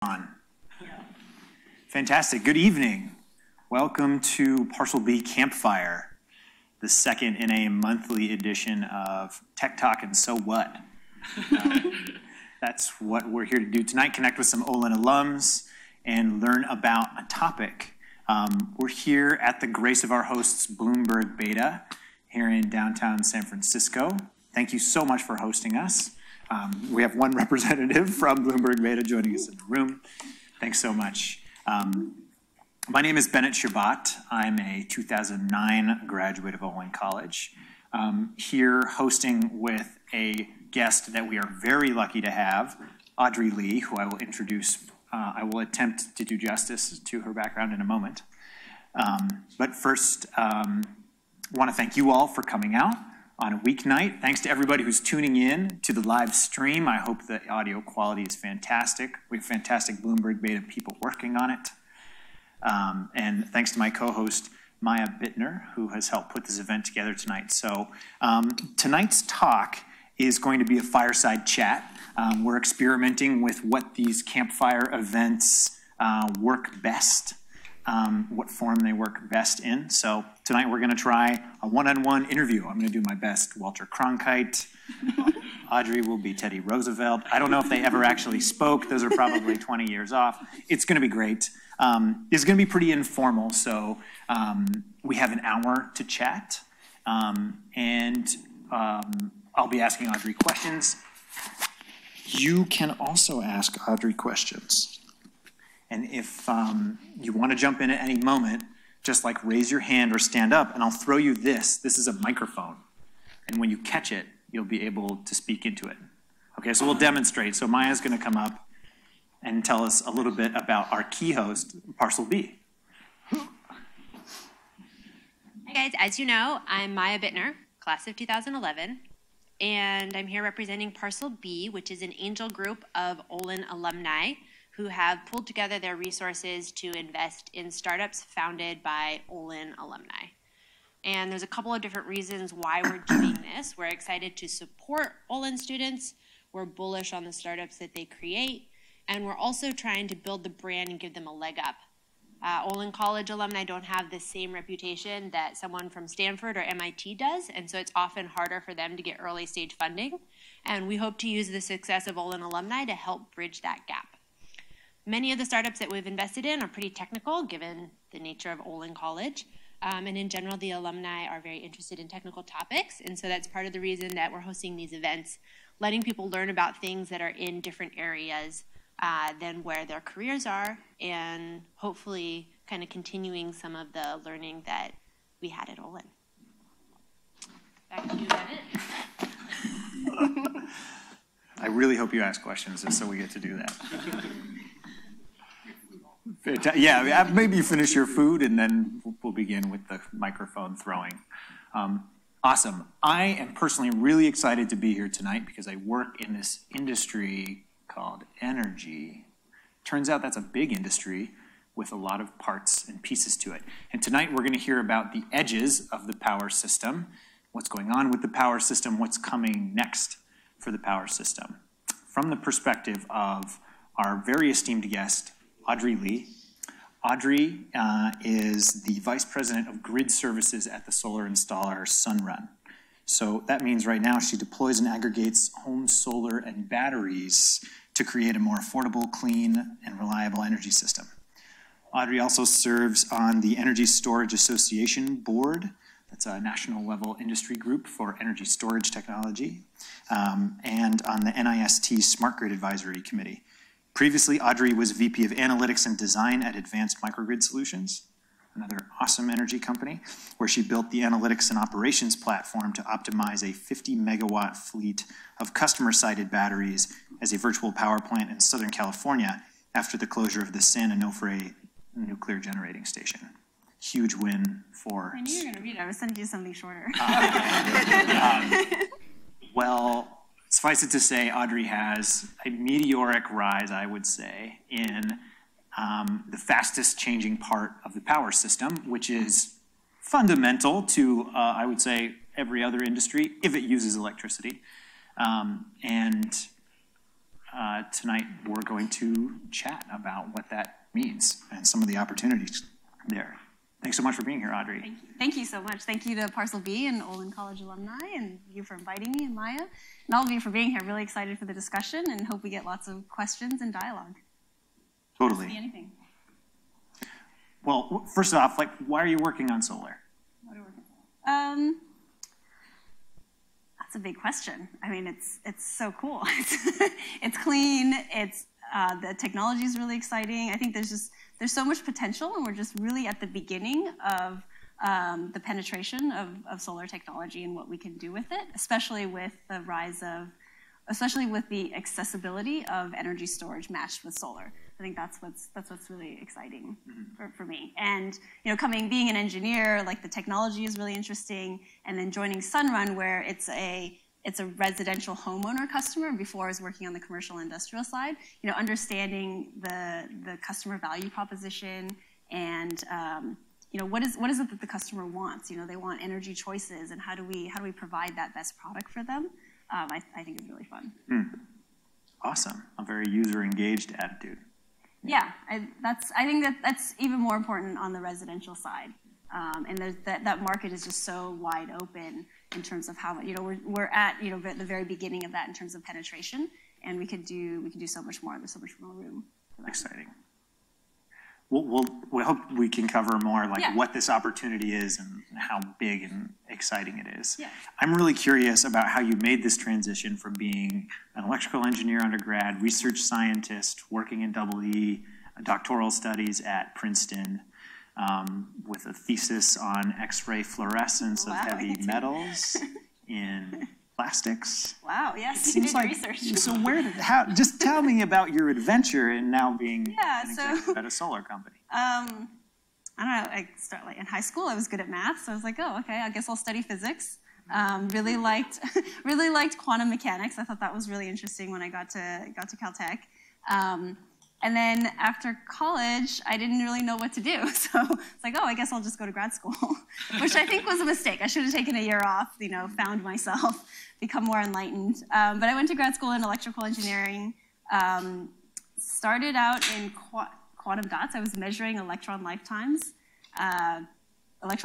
On. Fantastic. Good evening. Welcome to Parcel B Campfire, the second in a monthly edition of Tech Talk and So What. That's what we're here to do tonight, connect with some Olin alums and learn about a topic. We're here at the grace of our hosts, Bloomberg Beta, here in downtown San Francisco. Thank you so much for hosting us. We have one representative from Bloomberg Beta joining us in the room. Thanks so much. My name is Bennett Shabbat. I'm a 2009 graduate of Olin College. Here hosting with a guest that we are very lucky to have, Audrey Lee, who I will introduce. I will attempt to do justice to her background in a moment. But first, I want to thank you all for coming out on a weeknight. Thanks to everybody who's tuning in to the live stream. I hope the audio quality is fantastic. We have fantastic Bloomberg Beta people working on it. And thanks to my co-host, Maya Bittner, who has helped put this event together tonight. So tonight's talk is going to be a fireside chat. We're experimenting with what these campfire events work best. What form they work best in. So tonight we're going to try a one-on-one interview. I'm going to do my best Walter Cronkite. Audrey will be Teddy Roosevelt. I don't know if they ever actually spoke. Those are probably 20 years off. It's going to be great. It's going to be pretty informal. So we have an hour to chat. And I'll be asking Audrey questions. You can also ask Audrey questions. And if you want to jump in at any moment, just like raise your hand or stand up, and I'll throw you this. This is a microphone. And when you catch it, you'll be able to speak into it. Okay, so we'll demonstrate. So Maya's going to come up and tell us a little bit about our key host, Parcel B. Hi guys, as you know, I'm Maya Bittner, class of 2011. And I'm here representing Parcel B, which is an angel group of Olin alumni who have pulled together their resources to invest in startups founded by Olin alumni. And there's a couple of different reasons why we're doing this. We're excited to support Olin students. We're bullish on the startups that they create. And we're also trying to build the brand and give them a leg up. Olin College alumni don't have the same reputation that someone from Stanford or MIT does, and so it's often harder for them to get early stage funding. And we hope to use the success of Olin alumni to help bridge that gap. Many of the startups that we've invested in are pretty technical, given the nature of Olin College. And in general, the alumni are very interested in technical topics. And so that's part of the reason that we're hosting these events, letting people learn about things that are in different areas than where their careers are, and hopefully kind of continuing some of the learning that we had at Olin. Back to you, Bennett. I really hope you ask questions, just so we get to do that. Yeah, maybe you finish your food and then we'll begin with the microphone throwing. Awesome. I am personally really excited to be here tonight because I work in this industry called energy. Turns out that's a big industry with a lot of parts and pieces to it. And tonight we're going to hear about the edges of the power system, what's going on with the power system, what's coming next for the power system, from the perspective of our very esteemed guest, Audrey Lee. Audrey is the Vice President of Grid Services at the solar installer Sunrun. So that means right now she deploys and aggregates home solar and batteries to create a more affordable, clean, and reliable energy system. Audrey also serves on the Energy Storage Association Board. That's a national level industry group for energy storage technology, and on the NIST Smart Grid Advisory Committee. Previously, Audrey was VP of Analytics and Design at Advanced Microgrid Solutions, another awesome energy company, where she built the analytics and operations platform to optimize a 50 megawatt fleet of customer-sited batteries as a virtual power plant in Southern California after the closure of the San Onofre nuclear generating station. Huge win for... I knew you were going to read it. I was sending you something shorter. Well, suffice it to say, Audrey has a meteoric rise, I would say, in the fastest changing part of the power system, which is fundamental to, I would say, every other industry if it uses electricity. And tonight we're going to chat about what that means and some of the opportunities there. Thanks so much for being here, Audrey. Thank you so much. Thank you to Parcel B and Olin College alumni, and you for inviting me, and Maya, and all of you for being here. Really excited for the discussion, and hope we get lots of questions and dialogue. Totally. See anything. Well, first off, like, why are you working on solar? That's a big question. I mean, it's so cool. It's clean. It's the technology is really exciting. I think there's so much potential, and we're just really at the beginning of the penetration of solar technology and what we can do with it, especially with the accessibility of energy storage matched with solar. I think that's what's really exciting for me. And being an engineer, like the technology is really interesting, and then joining Sunrun, where it's a residential homeowner customer. Before I was working on the commercial industrial side, understanding the customer value proposition and what is it that the customer wants. They want energy choices, and how do we provide that best product for them? I think is really fun. Awesome, a very user-engaged attitude. Yeah, I think that's even more important on the residential side. And that market is just so wide open in terms of how we're at the very beginning of that in terms of penetration, and we could do so much more. There's so much more room for that. Exciting. We hope we can cover more what this opportunity is and how big and exciting it is. Yeah. I'm really curious about how you made this transition from being an electrical engineer undergrad, research scientist, working in EE, doctoral studies at Princeton, with a thesis on X-ray fluorescence of heavy metals in plastics. Wow, yes, you did like research. So just tell me about your adventure in now being an executive at a solar company. I don't know, I started in high school, I was good at math, so I was like, oh, okay, I guess I'll study physics. Really liked quantum mechanics. I thought that was really interesting when I got to Caltech. And then after college, I didn't really know what to do. So it's like, oh, I guess I'll just go to grad school, which I think was a mistake. I should have taken a year off, found myself, become more enlightened. But I went to grad school in electrical engineering, started out in quantum dots. I was measuring electron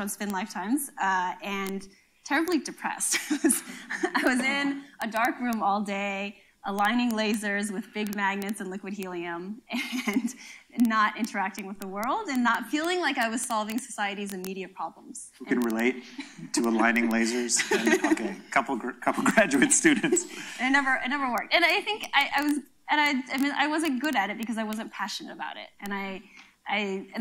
spin lifetimes, and terribly depressed. I was in a dark room all day, aligning lasers with big magnets and liquid helium, and not interacting with the world, and not feeling like I was solving society's immediate problems. Who can relate to aligning lasers? And, okay, couple graduate students. And it never worked. And I think I wasn't good at it because I wasn't passionate about it. And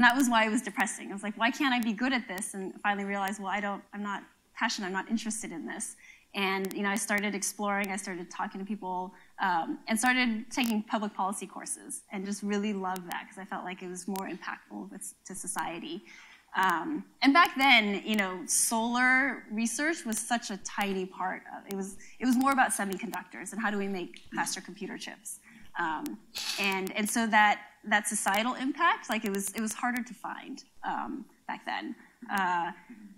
that was why it was depressing. I was like, why can't I be good at this? And finally realized, well, I'm not passionate. I'm not interested in this. And I started exploring, I started talking to people, and started taking public policy courses, and just really loved that because I felt like it was more impactful to society. And back then, solar research was such a tiny part of it. It was more about semiconductors and how do we make faster computer chips. And so that societal impact, it was harder to find back then.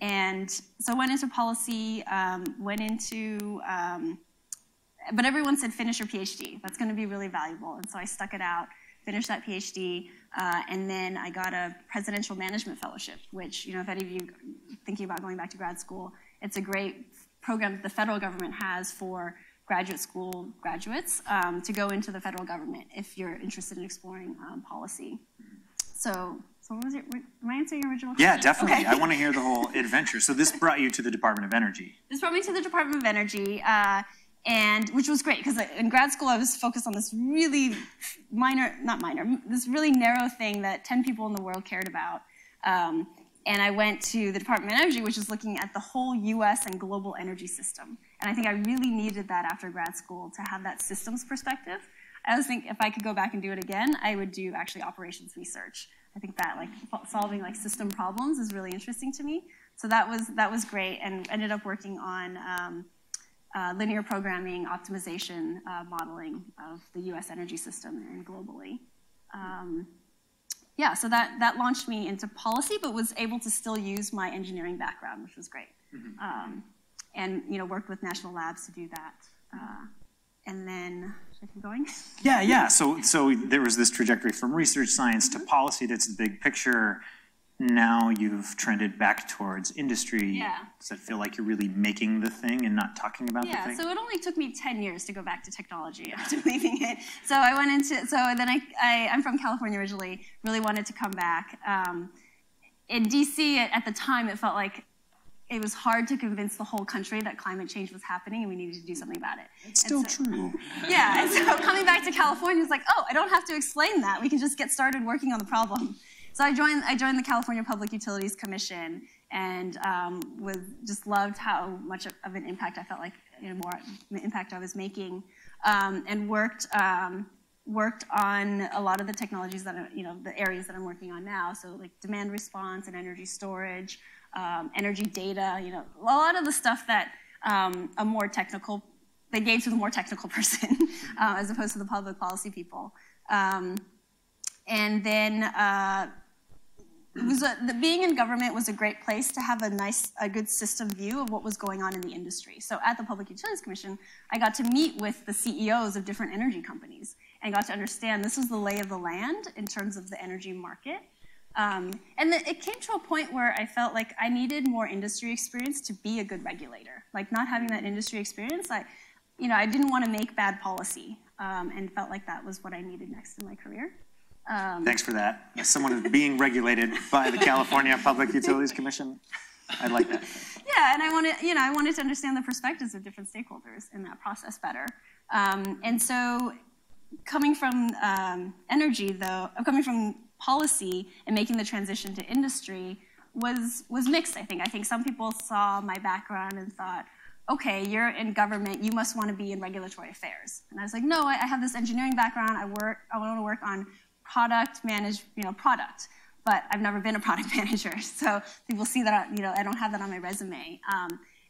And so I went into policy, but everyone said finish your PhD. That's going to be really valuable. And so I stuck it out, finished that PhD, and then I got a presidential management fellowship, which, if any of you are thinking about going back to grad school, it's a great program that the federal government has for graduate school graduates to go into the federal government if you're interested in exploring policy. So what was it? Am I answering your original question? Yeah, definitely. Okay. I want to hear the whole adventure. So this brought you to the Department of Energy. This brought me to the Department of Energy, and which was great because in grad school I was focused on this really this really narrow thing that 10 people in the world cared about. And I went to the Department of Energy, which is looking at the whole US and global energy system. And I think I really needed that after grad school to have that systems perspective. I always think if I could go back and do it again, I would do actually operations research. I think that solving system problems is really interesting to me. So that was great, and ended up working on linear programming, optimization, modeling of the U.S. energy system and globally. Yeah, so that launched me into policy, but was able to still use my engineering background, which was great. And worked with national labs to do that. And then Should I keep going? Yeah. So there was this trajectory from research science to policy. That's the big picture. Now you've trended back towards industry. Yeah. Does that feel like you're really making the thing and not talking about the Yeah, thing? so it only took me 10 years to go back to technology after leaving it. So I went into, so then I'm from California originally, really wanted to come back. In DC, at the time, it felt like it was hard to convince the whole country that climate change was happening and we needed to do something about it. It's still true. Yeah, and so coming back to California was like, oh, I don't have to explain that. We can just get started working on the problem. So I joined the California Public Utilities Commission and just loved how much of an impact I felt like, more impact I was making, and worked on a lot of the technologies that the areas that I'm working on now. So like demand response and energy storage, energy data. A lot of the stuff that they gave to the more technical person as opposed to the public policy people. And then. Being in government was a great place to have a good system view of what was going on in the industry. So at the Public Utilities Commission, I got to meet with the CEOs of different energy companies and got to understand this was the lay of the land in terms of the energy market. And it came to a point where I felt like I needed more industry experience to be a good regulator. Like not having that industry experience, I didn't want to make bad policy, and felt like that was what I needed next in my career. Thanks for that. As someone who's being regulated by the California Public Utilities Commission, I like that. Yeah, and I wanted to understand the perspectives of different stakeholders in that process better. And so, coming from coming from policy and making the transition to industry was mixed. I think some people saw my background and thought, okay, you're in government, you must want to be in regulatory affairs. And I was like, no, I have this engineering background. I want to work on product, but I've never been a product manager. So people see that, I don't have that on my resume.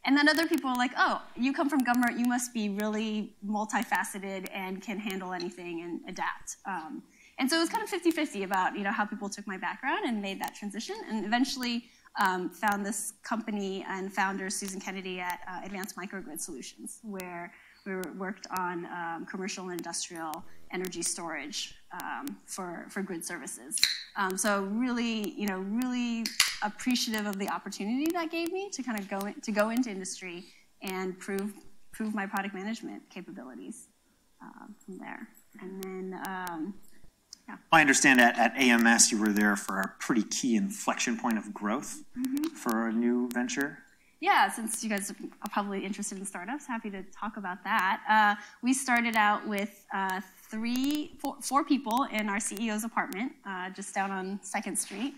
And then other people are like, oh, you come from government, you must be really multifaceted and can handle anything and adapt. And so it was kind of 50-50 about, how people took my background and made that transition, and eventually found this company and founder, Susan Kennedy, at Advanced Microgrid Solutions, where we worked on commercial and industrial energy storage for grid services. So really, really appreciative of the opportunity that gave me to kind of go into industry and prove my product management capabilities from there. And then, yeah. I understand at AMS you were there for a pretty key inflection point of growth for a new venture. Yeah, since you guys are probably interested in startups, happy to talk about that. We started out with four people in our CEO's apartment, just down on 2nd Street,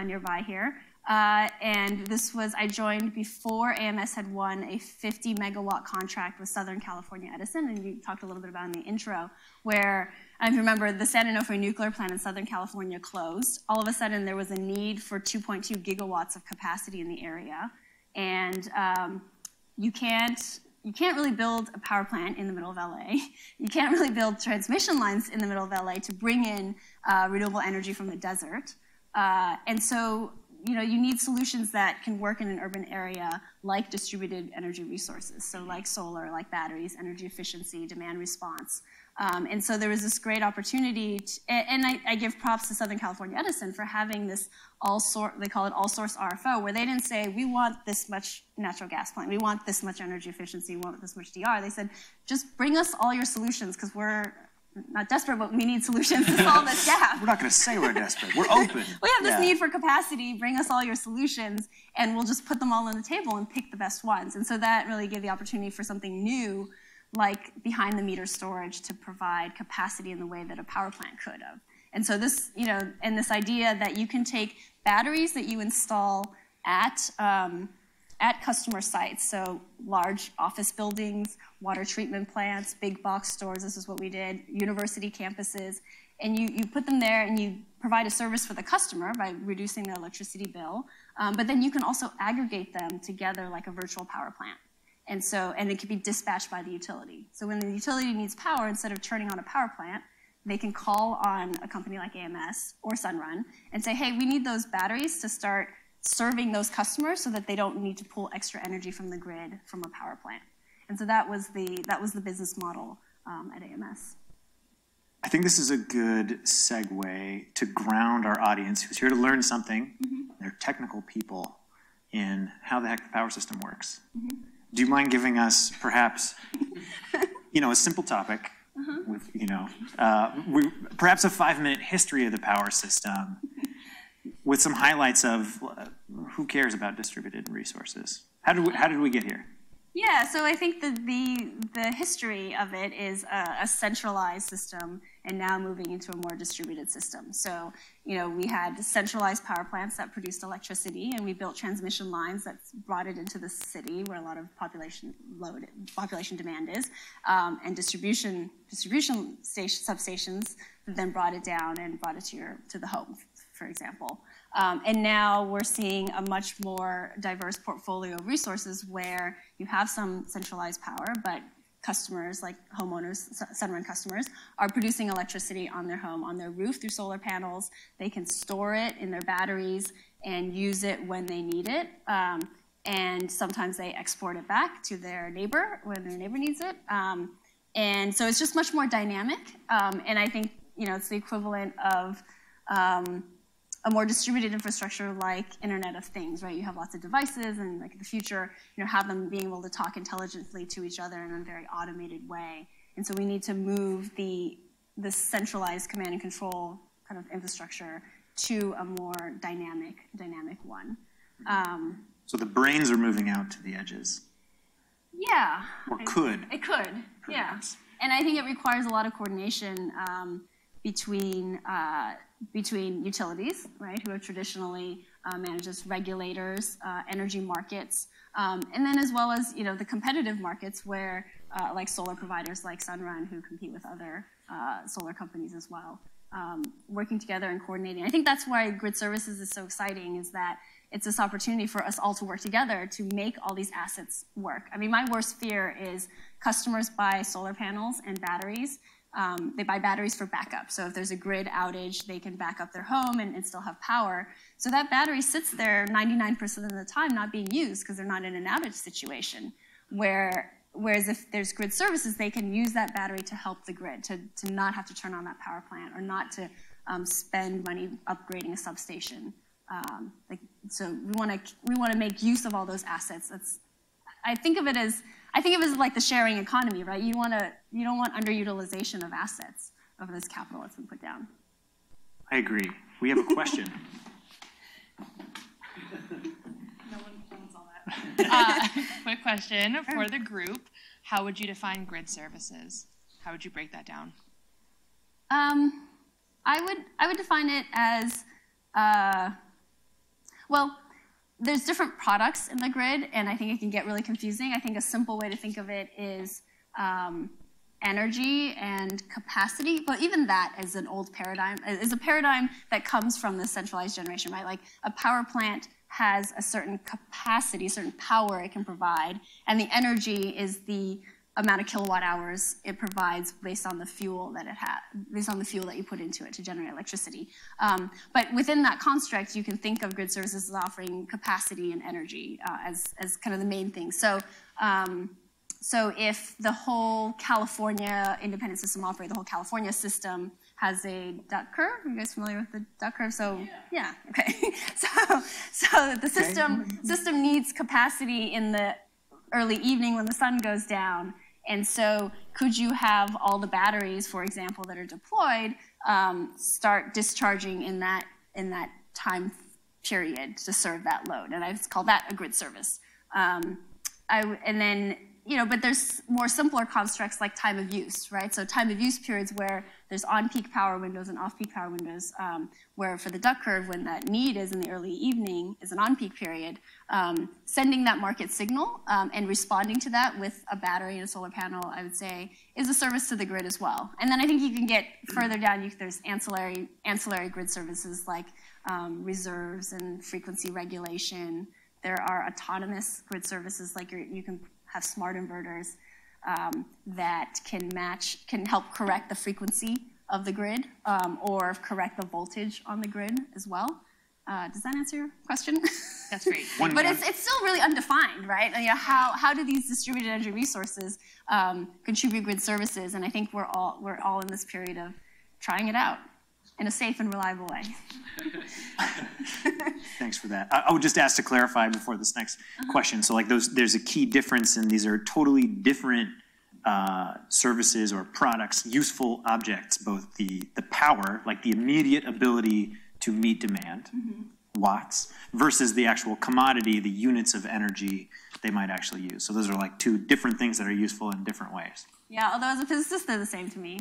nearby here. And I joined before AMS had won a 50 megawatt contract with Southern California Edison, and you talked a little bit about in the intro, where I remember the San Onofre nuclear plant in Southern California closed. All of a sudden, there was a need for 2.2 gigawatts of capacity in the area. And you can't really build a power plant in the middle of LA. You can't really build transmission lines in the middle of LA to bring in renewable energy from the desert. And so, you need solutions that can work in an urban area, like distributed energy resources. So like solar, like batteries, energy efficiency, demand response. And so there was this great opportunity, and I give props to Southern California Edison for having this they call it all-source RFO, where they didn't say, we want this much natural gas plant, we want this much energy efficiency, we want this much DR. They said, just bring us all your solutions, because we're not desperate, but we need solutions to solve this gap. We're not going to say we're desperate. We're open. We have this need for capacity. Bring us all your solutions, and we'll just put them all on the table and pick the best ones. And so that really gave the opportunity for something new, like behind-the-meter storage, to provide capacity in the way that a power plant could have. And so this, and this idea that you can take batteries that you install at customer sites, so large office buildings, water treatment plants, big box stores, this is what we did, university campuses, and you put them there and you provide a service for the customer by reducing their electricity bill, but then you can also aggregate them together like a virtual power plant. And it can be dispatched by the utility. So when the utility needs power, instead of turning on a power plant, they can call on a company like AMS or Sunrun and say, hey, we need those batteries to start serving those customers so that they don't need to pull extra energy from the grid from a power plant. And so that was the business model at AMS. I think this is a good segue to ground our audience who's here to learn something. They're technical people in how the heck the power system works. Do you mind giving us perhaps, a simple topic with, perhaps a 5-minute history of the power system with some highlights of who cares about distributed resources? How did we get here? Yeah, so I think the history of it is a centralized system and now moving into a more distributed system. So, we had centralized power plants that produced electricity, and we built transmission lines that brought it into the city where a lot of population demand is, and distribution substations that then brought it down and brought it to the home, for example. And now we're seeing a much more diverse portfolio of resources where you have some centralized power, but customers like homeowners, Sunrun customers, are producing electricity on their home, on their roof through solar panels. They can store it in their batteries and use it when they need it. And sometimes they export it back to their neighbor when their neighbor needs it. And so it's just much more dynamic. And I think, it's the equivalent of a more distributed infrastructure like Internet of Things, right? You have lots of devices, and like in the future, have them being able to talk intelligently to each other in a very automated way. And so we need to move the centralized command and control kind of infrastructure to a more dynamic one. So the brains are moving out to the edges. Yeah. Or could. It could, yeah. And I think it requires a lot of coordination between utilities, right, who are traditionally managed as regulators, energy markets, and then as well as the competitive markets where like solar providers like Sunrun who compete with other solar companies as well, working together and coordinating. I think that's why grid services is so exciting, is that it's this opportunity for us all to work together to make all these assets work. I mean, my worst fear is customers buy solar panels and batteries. They buy batteries for backup. So if there's a grid outage, they can back up their home and still have power. So that battery sits there 99% of the time not being used because they're not in an outage situation. Whereas if there's grid services, they can use that battery to help the grid, to not have to turn on that power plant or not to spend money upgrading a substation. So we want to make use of all those assets. I think of it as like the sharing economy, right? You don't want underutilization of assets of this capital that's been put down. I agree. We have a question. No one saw that. Quick question for the group: how would you define grid services? How would you break that down? I would define it as there's different products in the grid, and I think it can get really confusing. I think a simple way to think of it is energy and capacity, but even that is an old paradigm, is a paradigm that comes from the centralized generation, right? Like a power plant has a certain capacity, certain power it can provide, and the energy is the amount of kilowatt hours it provides based on the fuel that it has, based on the fuel that you put into it to generate electricity. But within that construct, you can think of grid services as offering capacity and energy as kind of the main thing. So if the whole California independent system operator, the whole California system has a duck curve. Are you guys familiar with the duck curve? So yeah, okay. So the system needs capacity in the early evening when the sun goes down. And so could you have all the batteries, for example, that are deployed start discharging in that time period to serve that load? And I call that a grid service. But there's more simpler constructs like time of use, right? So time of use periods where there's on-peak power windows and off-peak power windows, where for the duck curve, when that need is in the early evening, is an on-peak period, sending that market signal and responding to that with a battery and a solar panel, I would say, is a service to the grid as well. And then I think you can get further down, there's ancillary grid services like reserves and frequency regulation. There are autonomous grid services like you can have smart inverters that can help correct the frequency of the grid or correct the voltage on the grid as well. Does that answer your question? That's great. But it's still really undefined, right? You know, how do these distributed energy resources contribute grid services? And I think we're all in this period of trying it out in a safe and reliable way. Thanks for that. I would just ask to clarify before this next question. So like there's a key difference, and these are totally different services or products, useful objects, both the power, like the immediate ability to meet demand, watts, versus the actual commodity, the units of energy they might actually use. So those are like two different things that are useful in different ways. Yeah, although as a physicist, they're the same to me.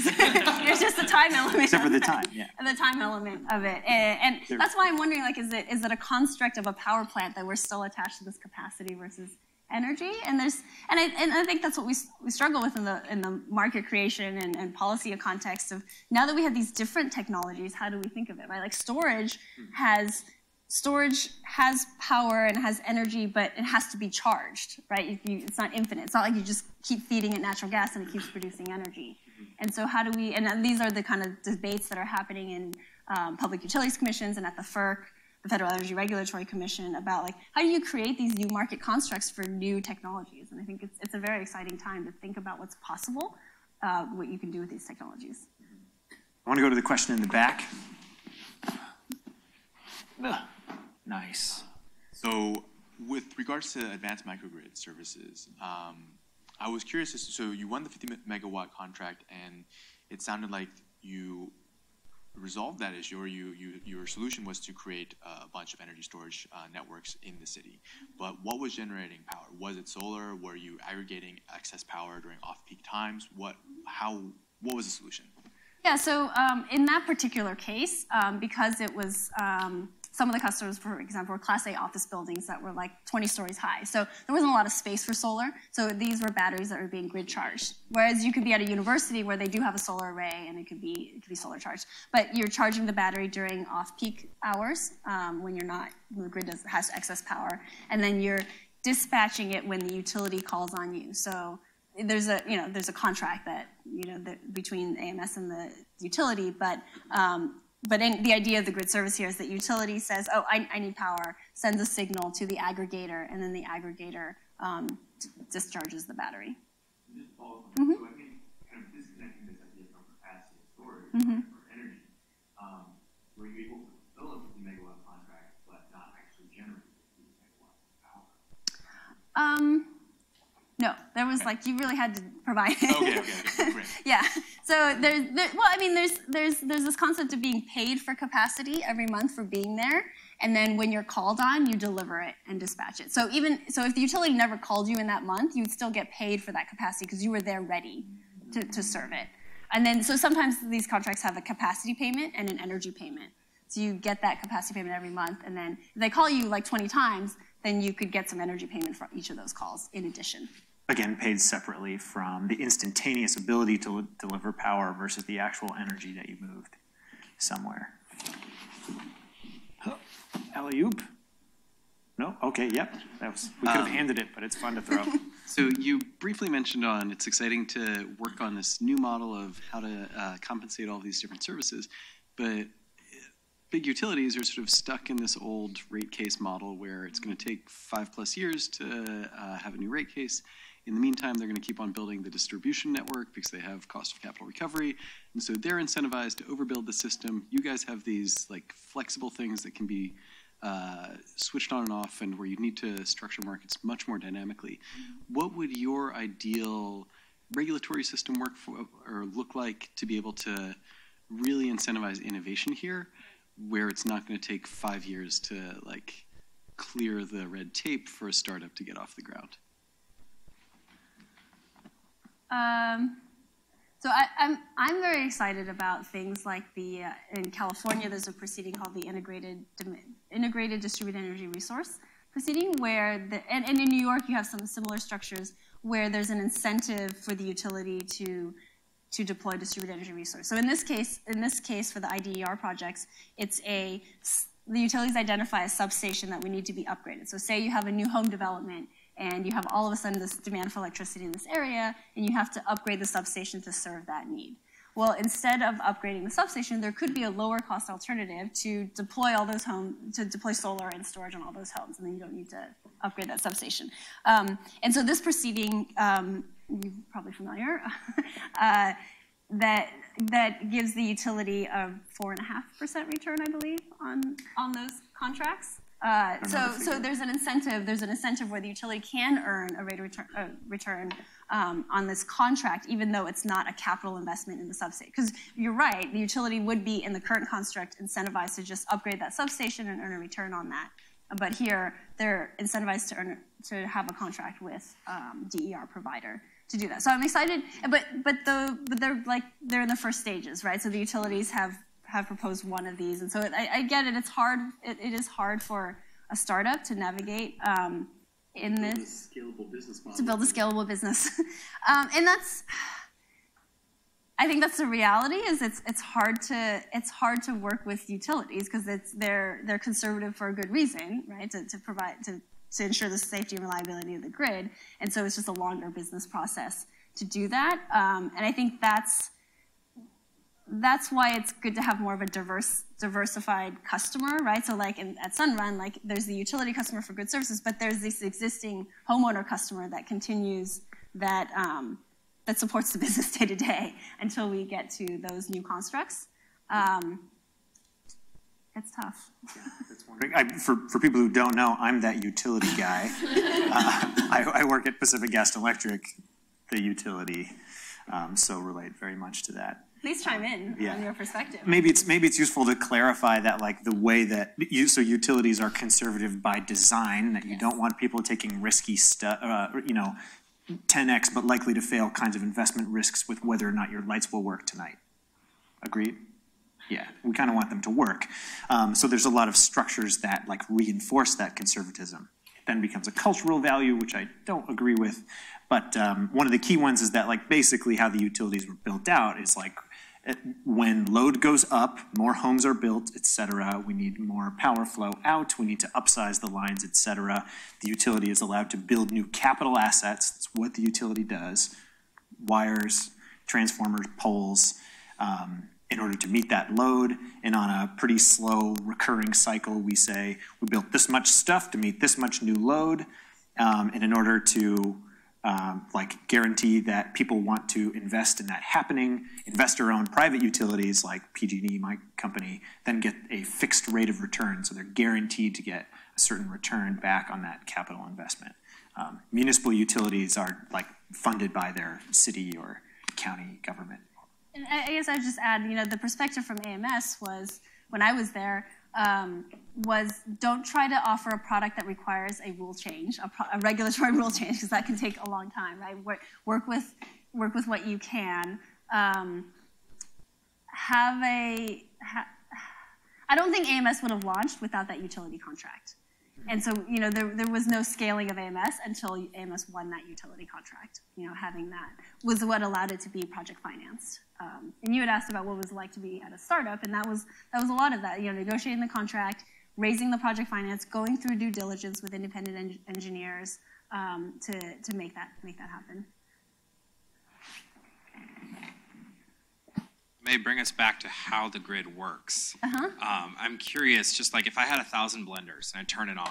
There's just the time element. Except for the time, yeah. And the time element of it. And that's why I'm wondering, like, is it a construct of a power plant that we're still attached to this capacity versus energy? And I think that's what we struggle with in the market creation and policy context of, now that we have these different technologies, how do we think of it, right? Like storage has power and has energy, but it has to be charged, right? It's not infinite. It's not like you just keep feeding it natural gas and it keeps producing energy. And so how do we, and these are the kind of debates that are happening in public utilities commissions and at the FERC, the Federal Energy Regulatory Commission, about like, how do you create these new market constructs for new technologies? And I think it's a very exciting time to think about what's possible, what you can do with these technologies. I want to go to the question in the back. Nice. So with regards to advanced microgrid services, I was curious, so you won the 50 megawatt contract, and it sounded like you resolved that issue, or your solution was to create a bunch of energy storage networks in the city. But what was generating power? Was it solar? Were you aggregating excess power during off-peak times? What was the solution? Yeah, so in that particular case, because it was, some of the customers, for example, were Class A office buildings that were like 20 stories high. So there wasn't a lot of space for solar. So these were batteries that were being grid charged. Whereas you could be at a university where they do have a solar array and it could be solar charged. But you're charging the battery during off-peak hours when the grid has excess power. And then you're dispatching it when the utility calls on you. So there's a contract that, between AMS and the utility, but the idea of the grid service here is that utility says, oh, I need power, sends a signal to the aggregator, and then the aggregator discharges the battery. Just follow up on that. So I think kind of disconnecting this idea from capacity storage or energy, were you able to fulfill a 50 megawatt contract but not actually generate 50 megawatts of power? No, there was you really had to provide it. Okay, great. Yeah. So there's this concept of being paid for capacity every month for being there, and then when you're called on, you deliver it and dispatch it. So if the utility never called you in that month, you'd still get paid for that capacity because you were there ready to serve it. And then so sometimes these contracts have a capacity payment and an energy payment. So you get that capacity payment every month, and then if they call you 20 times, then you could get some energy payment for each of those calls in addition. Again, paid separately from the instantaneous ability to deliver power versus the actual energy that you moved somewhere. Alley-oop? No? Okay, yep. We could have handed it, but it's fun to throw. So you briefly mentioned it's exciting to work on this new model of how to compensate all these different services, but big utilities are sort of stuck in this old rate case model where it's going to take 5+ years to have a new rate case. In the meantime, they're going to keep on building the distribution network because they have cost of capital recovery. And so they're incentivized to overbuild the system. You guys have these flexible things that can be switched on and off, and where you need to structure markets much more dynamically. What would your ideal regulatory system work for or look like to be able to really incentivize innovation here, where it's not going to take 5 years to clear the red tape for a startup to get off the ground? So I'm very excited about things like in California there's a proceeding called the Integrated Distributed Energy Resource proceeding, where and in New York you have some similar structures where there's an incentive for the utility to deploy distributed energy resource. So in this case for the IDER projects, the utilities identify a substation that we need to be upgraded. So say you have a new home development and you have all of a sudden this demand for electricity in this area, and you have to upgrade the substation to serve that need. well, instead of upgrading the substation, there could be a lower cost alternative to deploy all those homes, to deploy solar and storage on all those homes, and then you don't need to upgrade that substation. And so this proceeding, you're probably familiar, that gives the utility a 4.5% return, I believe, on those contracts. So there's an incentive where the utility can earn a rate of return on this contract, even though it's not a capital investment in the substation. Because you're right, the utility would be in the current construct incentivized to just upgrade that substation and earn a return on that. But here, they're incentivized to have a contract with DER provider to do that. So I'm excited, but they're in the first stages, right? So the utilities have proposed one of these, and so I get it. It's hard. It is hard for a startup to navigate in this scalable business model. To build a scalable business, and I think that's the reality. Is it's hard to work with utilities because they're conservative for a good reason, right? To ensure the safety and reliability of the grid, and so it's just a longer business process to do that. And I think that's why it's good to have more of a diversified customer, right? So like at Sunrun, like there's the utility customer for good services, but there's this existing homeowner customer that continues that supports the business day to day until we get to those new constructs. It's tough. Yeah, that's wondering. For people who don't know, I'm that utility guy. I work at Pacific Gas and Electric, the utility, so relate very much to that. Please chime in on your perspective. Maybe it's useful to clarify that, like, the way that so utilities are conservative by design, that you don't want people taking risky stuff, 10x but likely to fail kinds of investment risks with whether or not your lights will work tonight. Agreed? Yeah, we kind of want them to work. So there's a lot of structures that like reinforce that conservatism. It then becomes a cultural value, which I don't agree with. But one of the key ones is that like basically how the utilities were built out is like when load goes up, more homes are built, et cetera. We need more power flow out. We need to upsize the lines, et cetera. The utility is allowed to build new capital assets. That's what the utility does. Wires, transformers, poles, in order to meet that load. And on a pretty slow recurring cycle, we say, we built this much stuff to meet this much new load. And in order to guarantee that people want to invest in that happening, investor-owned private utilities like PG&E, my company, then get a fixed rate of return. So they're guaranteed to get a certain return back on that capital investment. Municipal utilities are like funded by their city or county government. And I guess I'd just add, the perspective from AMS was, when I was there, was don't try to offer a product that requires a rule change, a regulatory rule change, because that can take a long time, right? Work with what you can. I don't think AMS would have launched without that utility contract. And so, there was no scaling of AMS until AMS won that utility contract. Having that was what allowed it to be project financed. And you had asked about what it was like to be at a startup, and that was a lot of that. Negotiating the contract, raising the project finance, going through due diligence with independent engineers to make that happen. May bring us back to how the grid works. I'm curious, just like if I had 1,000 blenders and I turn it on,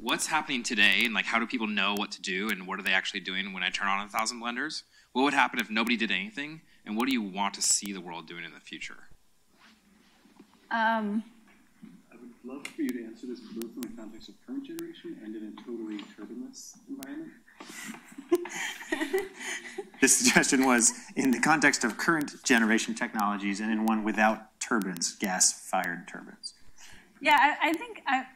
what's happening today, and like how do people know what to do, and what are they actually doing when I turn on 1,000 blenders? What would happen if nobody did anything, and what do you want to see the world doing in the future? I would love for you to answer this both in the context of current generation and in a totally turbineless environment. This suggestion was in the context of current generation technologies and in one without turbines, gas-fired turbines. Yeah, I think I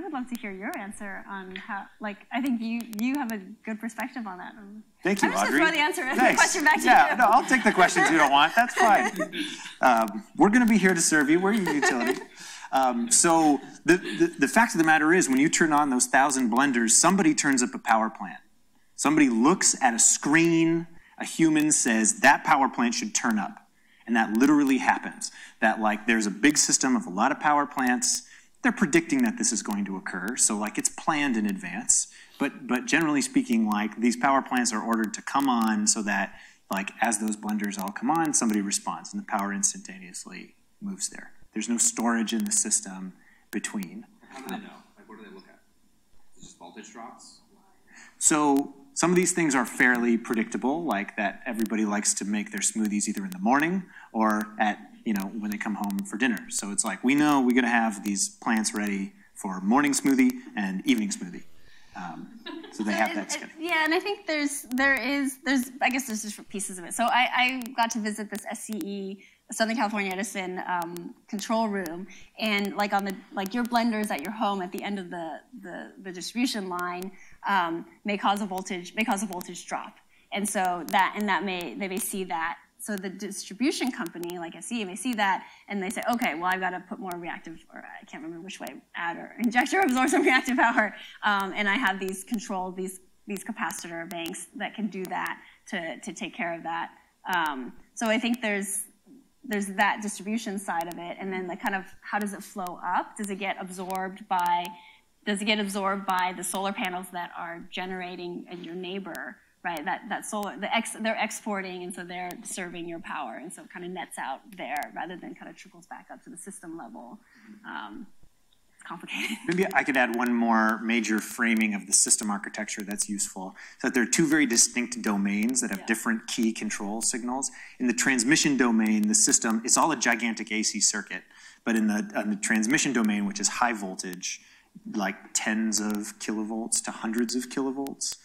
would love to hear your answer on how, I think you have a good perspective on that. Thank you, Audrey. I'm just going to throw the question back to you. Yeah, no, I'll take the questions you don't want. That's fine. We're going to be here to serve you. We're your utility. So the fact of the matter is, when you turn on those 1,000 blenders, somebody turns up a power plant. Somebody looks at a screen, a human says, that power plant should turn up. And that literally happens. That there's a big system of a lot of power plants. They're predicting that this is going to occur. So it's planned in advance. But generally speaking, these power plants are ordered to come on so that like as those blenders all come on, somebody responds and the power instantaneously moves there. There's no storage in the system between. How do they know? Like, what do they look at? Is it just voltage drops? So some of these things are fairly predictable, like that everybody likes to make their smoothies either in the morning or at, when they come home for dinner. So it's like, we know we're gonna have these plants ready for morning smoothie and evening smoothie. So they have that schedule. Yeah, and I think there's I guess there's different pieces of it. So I got to visit this SCE, Southern California Edison control room, and like your blenders at your home at the end of the distribution line may cause a voltage drop, and so they may see that. So the distribution company, like SCE, may see that, and they say, okay, well, I've got to put more reactive, or I can't remember which way, add or inject or absorb some reactive power, and I have these controlled, these capacitor banks that can do that to take care of that. So I think there's that distribution side of it, and then the kind of how does it flow up? Does it get absorbed by the solar panels that are generating in your neighbor? Right, that solar, they're exporting, and so they're serving your power, and so it kind of nets out there rather than kind of trickles back up to the system level. It's complicated. Maybe I could add one more major framing of the system architecture that's useful. So that there are two very distinct domains that have different key control signals. In the transmission domain, the system, it's all a gigantic AC circuit, but in the transmission domain, which is high voltage, like tens of kilovolts to hundreds of kilovolts,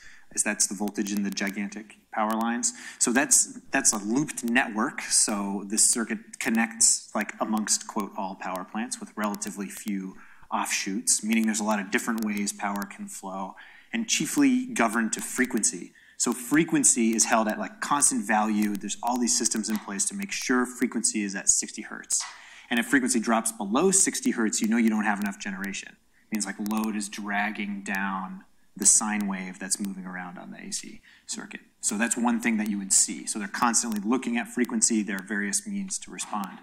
that's the voltage in the gigantic power lines. So that's a looped network. So this circuit connects like amongst, quote, all power plants with relatively few offshoots, meaning there's a lot of different ways power can flow, and chiefly governed to frequency. So frequency is held at like constant value. There's all these systems in place to make sure frequency is at 60 hertz. And if frequency drops below 60 hertz, you know you don't have enough generation. It means like load is dragging down the sine wave that's moving around on the AC circuit. So that's one thing that you would see. So they're constantly looking at frequency. There are various means to respond.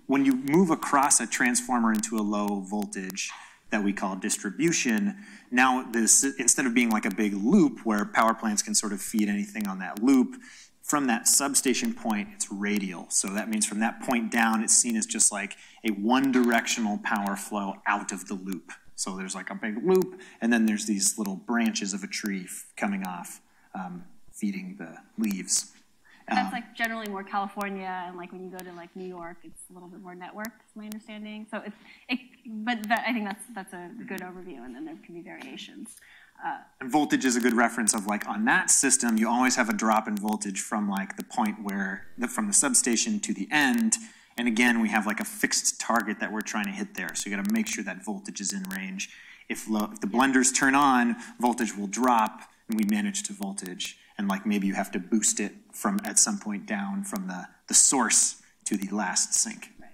When you move across a transformer into a low voltage that we call distribution, now this, instead of being like a big loop where power plants can sort of feed anything on that loop, from that substation point, it's radial. So that means from that point down, it's seen as just like a one-directional power flow out of the loop. So there's like a big loop, and then there's these little branches of a tree coming off, feeding the leaves. That's like generally more California, and like when you go to like New York, it's a little bit more networked, is my understanding. So I think that's a good overview, and then there can be variations. And voltage is a good reference of like on that system, you always have a drop in voltage from like the point from the substation to the end. And again, we have like a fixed target that we're trying to hit there. So you got to make sure that voltage is in range. If the blenders turn on, voltage will drop, and we manage to voltage. And like maybe you have to boost it from at some point down from the source to the last sink. Right.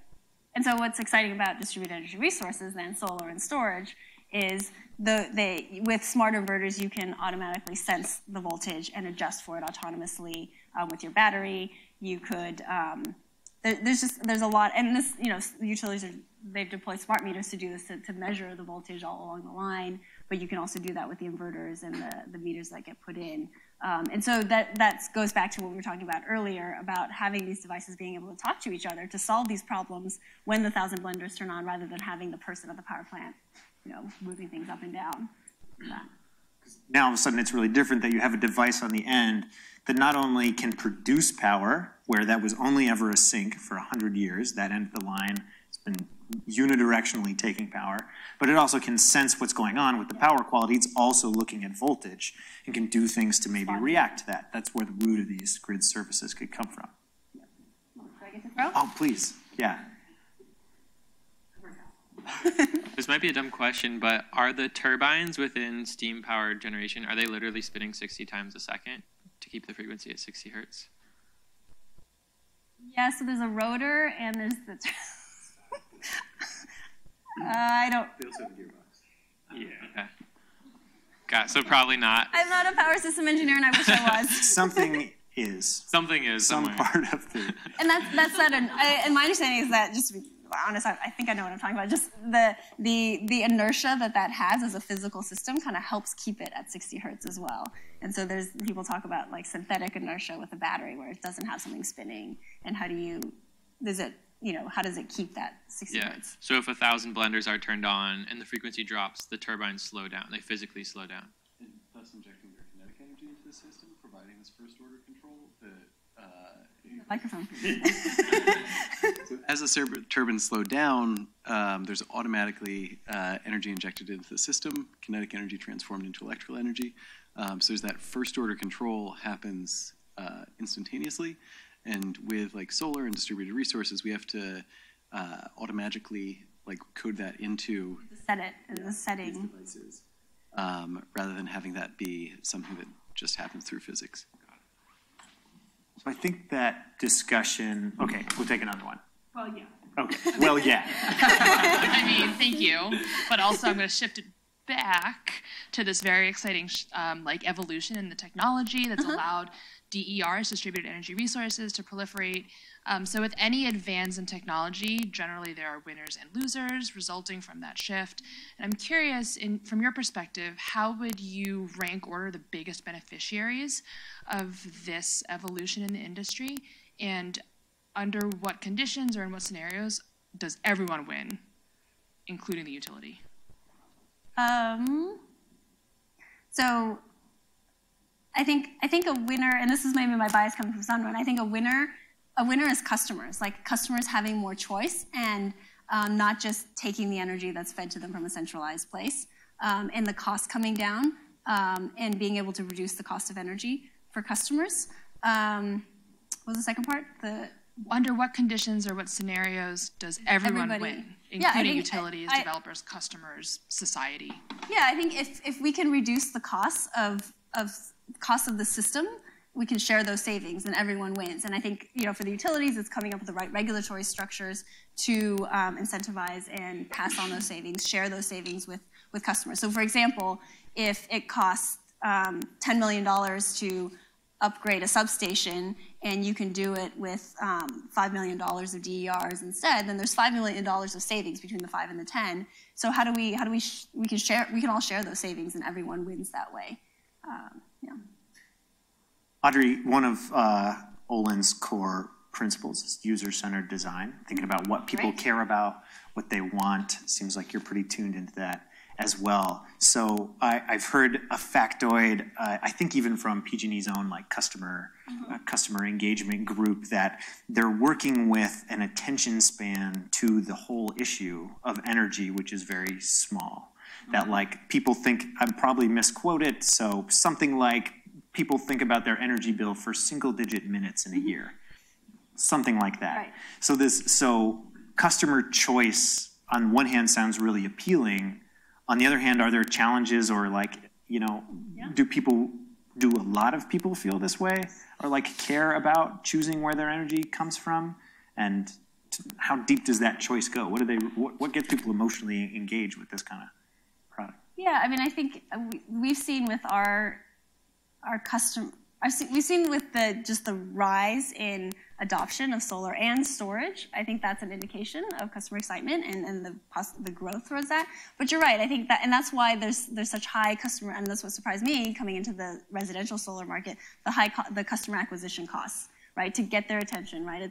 And so what's exciting about distributed energy resources, then solar and storage, is with smart inverters, you can automatically sense the voltage and adjust for it autonomously with your battery. You could. There's a lot, and this, utilities they've deployed smart meters to do this to measure the voltage all along the line, but you can also do that with the inverters and the meters that get put in. And so that goes back to what we were talking about earlier about having these devices being able to talk to each other to solve these problems when the 1,000 blenders turn on, rather than having the person at the power plant, moving things up and down. Now all of a sudden it's really different that you have a device on the end that not only can produce power, where that was only ever a sink for 100 years, that end of the line has been unidirectionally taking power, but it also can sense what's going on with the power quality. It's also looking at voltage and can do things to maybe react to that. That's where the root of these grid services could come from. Oh, please, yeah. This might be a dumb question, but are the turbines within steam power generation, are they literally spinning 60 times a second to keep the frequency at 60 hertz? Yeah, so there's a rotor and there's the... I don't... They also have a gearbox. Yeah. Okay. Got it. So probably not. I'm not a power system engineer, and I wish I was. Something is. Something is some somewhere. part of the... And that's that. And my understanding is that just honest, I think I know what I'm talking about. Just the inertia that has as a physical system kind of helps keep it at 60 hertz as well. And so people talk about like synthetic inertia with a battery where it doesn't have something spinning. And how does it keep that 60 hertz? So if 1,000 blenders are turned on and the frequency drops, the turbines slow down. They physically slow down. And thus injecting their kinetic energy into the system, providing this first order control. Microphone. So as the turbines slow down, there's automatically energy injected into the system, kinetic energy transformed into electrical energy. So there's that first order control happens instantaneously. And with like solar and distributed resources, we have to automatically like code that into set it in the setting devices, rather than having that be something that just happens through physics. So I think that discussion, okay, we'll take another one. Well, yeah. Okay, well, yeah. I mean, thank you. But also I'm going to shift it back to this very exciting like evolution in the technology that's allowed DERs, distributed energy resources, to proliferate. So with any advance in technology, generally there are winners and losers resulting from that shift. And I'm curious, from your perspective, how would you rank order the biggest beneficiaries of this evolution in the industry? And under what conditions or in what scenarios does everyone win, including the utility? So I think a winner, and this is maybe my bias coming from Sunrun, I think a winner is customers, like customers having more choice and not just taking the energy that's fed to them from a centralized place, and the cost coming down, and being able to reduce the cost of energy for customers. What was the second part? Under what conditions or what scenarios does everyone win, including utilities, developers, customers, society? Yeah, I think if we can reduce the costs of the system, we can share those savings and everyone wins. And I think, for the utilities, it's coming up with the right regulatory structures to incentivize and pass on those savings, share those savings with customers. So for example, if it costs $10 million to upgrade a substation and you can do it with $5 million of DERs instead, then there's $5 million of savings between the 5 and the 10. So we can all share those savings and everyone wins that way. Audrey, one of Olin's core principles is user-centered design, thinking about what people care about, what they want. Seems like you're pretty tuned into that as well. So I've heard a factoid, I think even from PG&E's own like customer engagement group, that they're working with an attention span to the whole issue of energy, which is very small. That like people think, I probably misquote it, so something like people think about their energy bill for single-digit minutes in a year, something like that. Right. So customer choice on one hand sounds really appealing. On the other hand, are there challenges or like, do a lot of people feel this way or like care about choosing where their energy comes from? And how deep does that choice go? What gets people emotionally engaged with this kind of product? Yeah, I mean, I think we've seen with our customer, we've seen with just the rise in adoption of solar and storage. I think that's an indication of customer excitement and the growth towards that. But you're right. I think that, and that's why there's such high customer, and that's what surprised me coming into the residential solar market, the customer acquisition costs, right, to get their attention, right?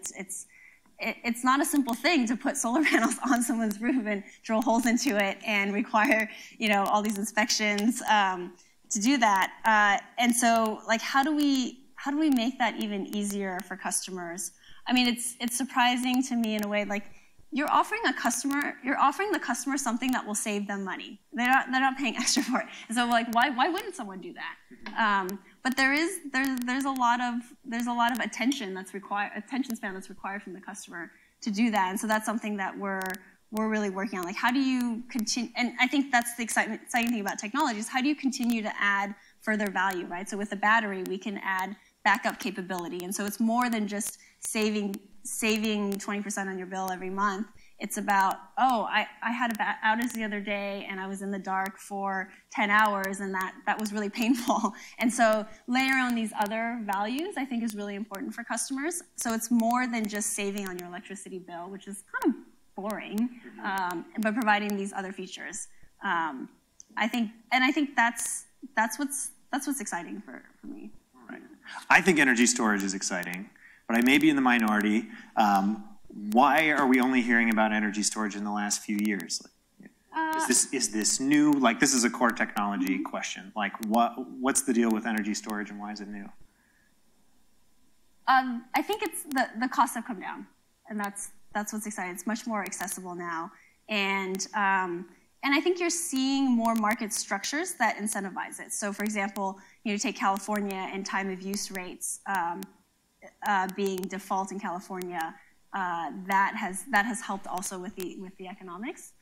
It's not a simple thing to put solar panels on someone's roof and drill holes into it and require, all these inspections to do that. And so, like, how do we make that even easier for customers? I mean, it's surprising to me in a way, like, you're offering the customer something that will save them money. They're not paying extra for it. And so, like, why wouldn't someone do that? But there's a lot of attention span that's required from the customer to do that. And so that's something that we're really working on. Like, how do you continue? And I think that's the exciting thing about technology is how do you continue to add further value, right? So with the battery, we can add backup capability. And so it's more than just saving 20% on your bill every month. It's about, I had an outage the other day and I was in the dark for 10 hours and that was really painful. And so layering on these other values, I think, is really important for customers. So it's more than just saving on your electricity bill, which is kind of boring, but providing these other features. I think that's what's exciting for me. Right. I think energy storage is exciting, but I may be in the minority. Why are we only hearing about energy storage in the last few years? Is this new? Like, this is a core technology question. Like, what's the deal with energy storage and why is it new? I think it's the costs have come down, and that's what's exciting. It's much more accessible now, and I think you're seeing more market structures that incentivize it. So, for example, take California and time of use rates being default in California. That has helped also with the economics.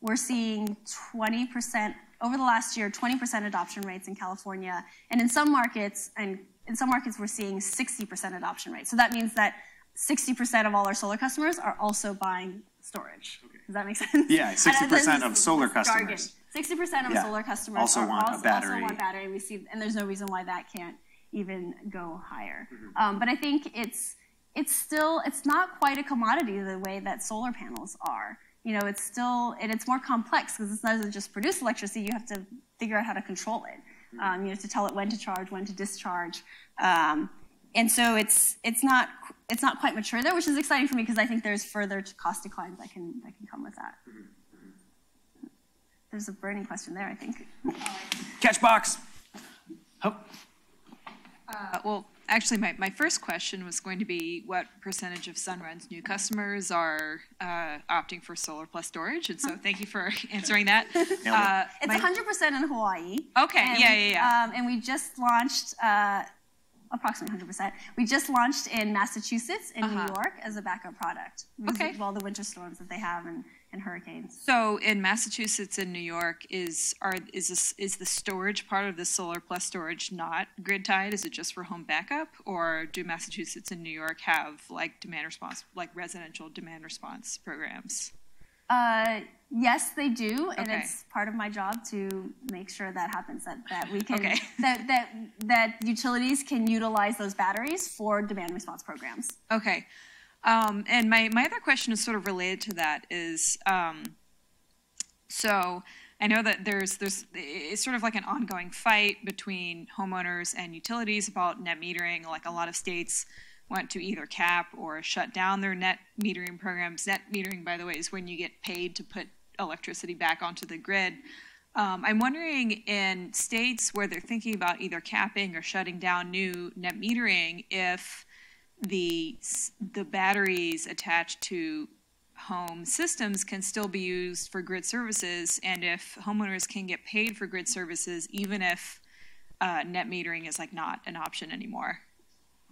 We're seeing 20% over the last year, 20% adoption rates in California, and in some markets we're seeing 60% adoption rates. So that means that 60% of all our solar customers are also buying storage. Okay. Does that make sense? Yeah, 60% of solar customers. 60% of solar customers also want a battery. Also want battery. And there's no reason why that can't even go higher. But I think it's not quite a commodity the way that solar panels are. It's more complex because it doesn't just produce electricity. You have to figure out how to control it. You have to tell it when to charge, when to discharge, and so it's not quite mature there, which is exciting for me because I think there's further cost declines that can come with that. There's a burning question there, I think. Catchbox. Oh. Well, actually, my first question was going to be what percentage of Sunrun's new customers are opting for solar plus storage, and so thank you for answering that. It's 100% in Hawaii. Okay, and yeah. And we just launched, approximately 100%, we just launched in Massachusetts and New York as a backup product. Okay. Of all the winter storms that they have and hurricanes. So in Massachusetts and New York, is the storage part of the solar plus storage not grid tied? Is it just for home backup, or do Massachusetts and New York have like demand response, like residential demand response programs? Yes, they do, and it's part of my job to make sure that happens. That we can that utilities can utilize those batteries for demand response programs. Okay. And my other question is sort of related to that is, so I know that there's it's sort of like an ongoing fight between homeowners and utilities about net metering. Like a lot of states want to either cap or shut down their net metering programs. Net metering, by the way, is when you get paid to put electricity back onto the grid. I'm wondering in states where they're thinking about either capping or shutting down new net metering, if the batteries attached to home systems can still be used for grid services, and if homeowners can get paid for grid services even if net metering is like not an option anymore.